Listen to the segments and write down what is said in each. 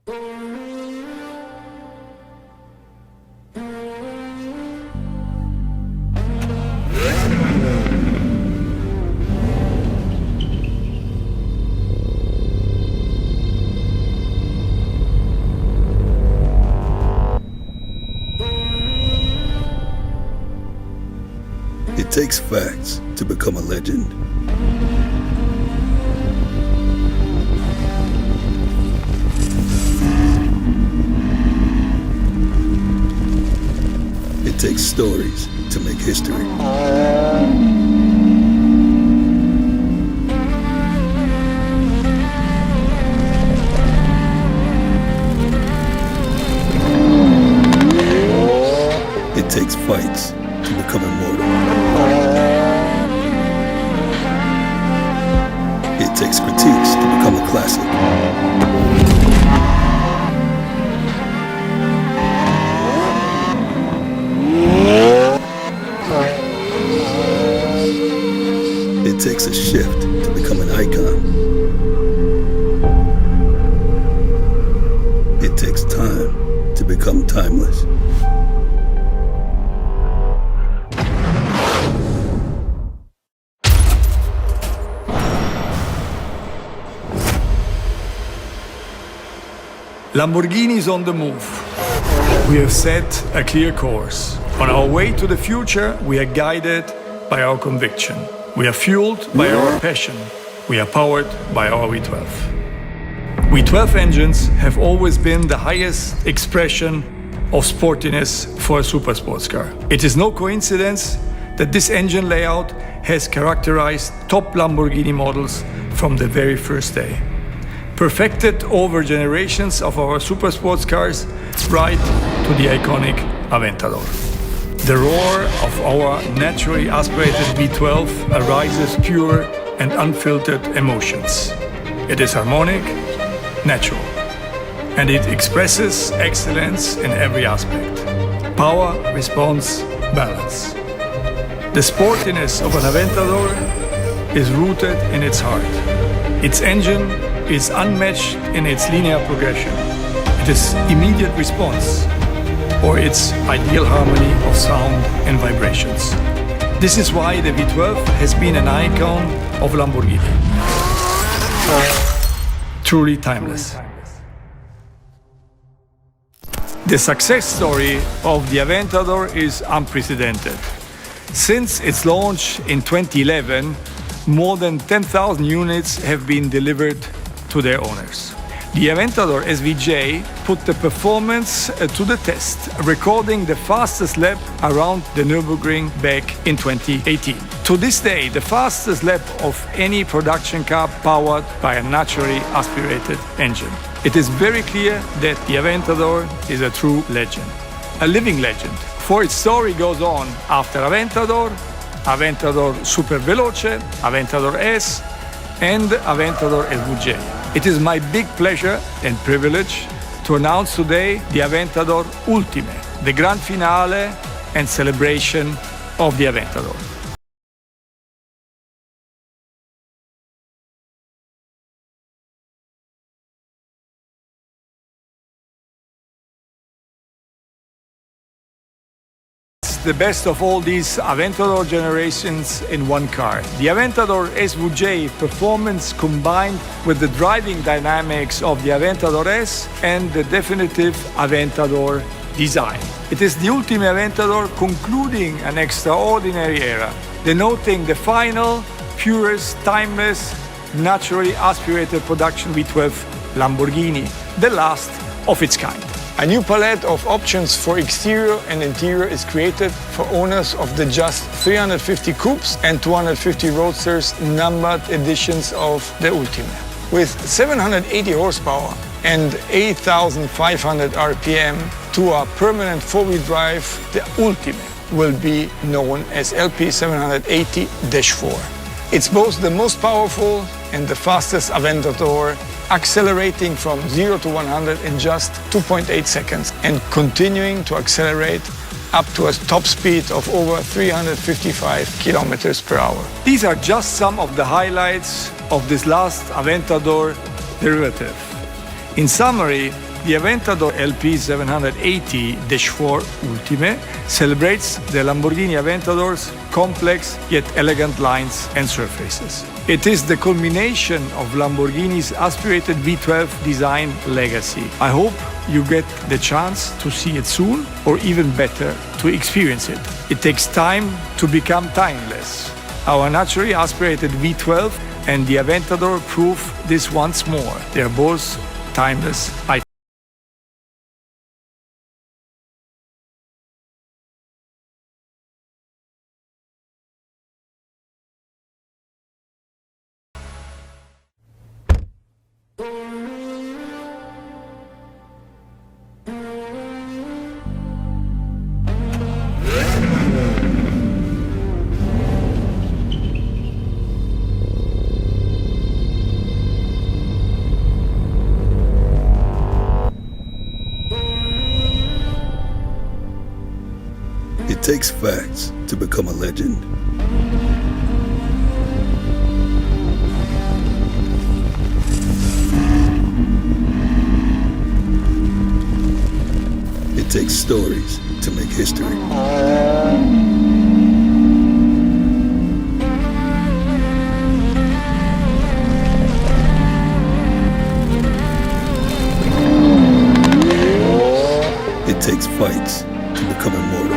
It takes facts to become a legend. It takes stories to make history. It takes fights to become immortal. It takes critiques to become a classic. It takes a shift to become an icon. It takes time to become timeless. Lamborghini is on the move. We have set a clear course. On our way to the future, we are guided by our conviction. We are fueled by our passion. We are powered by our V12. V12 engines have always been the highest expression of sportiness for a super sports car. It is no coincidence that this engine layout has characterized top Lamborghini models from the very first day. Perfected over generations of our super sports cars, right to the iconic Aventador. The roar of our naturally aspirated V12 arises pure and unfiltered emotions. It is harmonic, natural, and it expresses excellence in every aspect. Power, response, balance. The sportiness of an Aventador is rooted in its heart. Its engine is unmatched in its linear progression. It is immediate response, or its ideal harmony of sound and vibrations. This is why the V12 has been an icon of Lamborghini. Truly timeless. The success story of the Aventador is unprecedented. Since its launch in 2011, more than 10,000 units have been delivered to their owners. The Aventador SVJ put the performance to the test, recording the fastest lap around the Nürburgring back in 2018. To this day, the fastest lap of any production car powered by a naturally aspirated engine. It is very clear that the Aventador is a true legend, a living legend, for its story goes on after Aventador, Aventador Super Veloce, Aventador S, and Aventador SVJ. It is my big pleasure and privilege to announce today the Aventador Ultime, the grand finale and celebration of the Aventador. The best of all these Aventador generations in one car. The Aventador SVJ performance combined with the driving dynamics of the Aventador S and the definitive Aventador design. It is the Ultime Aventador concluding an extraordinary era, denoting the final, purest, timeless, naturally aspirated production V12 Lamborghini, the last of its kind. A new palette of options for exterior and interior is created for owners of the just 350 coupes and 250 roadsters numbered editions of the Ultime. With 780 horsepower and 8,500 RPM to a permanent four-wheel drive, the Ultime will be known as LP780-4. It's both the most powerful and the fastest Aventador, accelerating from 0 to 100 in just 2.8 seconds and continuing to accelerate up to a top speed of over 355 kilometers per hour. These are just some of the highlights of this last Aventador derivative. In summary, The Aventador LP 780-4 Ultime celebrates the Lamborghini Aventador's complex yet elegant lines and surfaces. It is the culmination of Lamborghini's aspirated V12 design legacy. I hope you get the chance to see it soon, or even better, to experience it. It takes time to become timeless. Our naturally aspirated V12 and the Aventador prove this once more. They are both timeless icons. It takes facts to become a legend. It takes stories to make history. It takes fights to become immortal.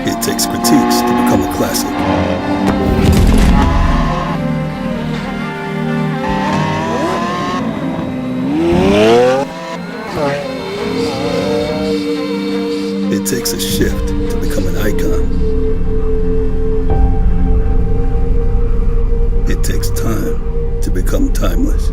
It takes critiques to become a classic. It takes a shift to become an icon. It takes time to become timeless.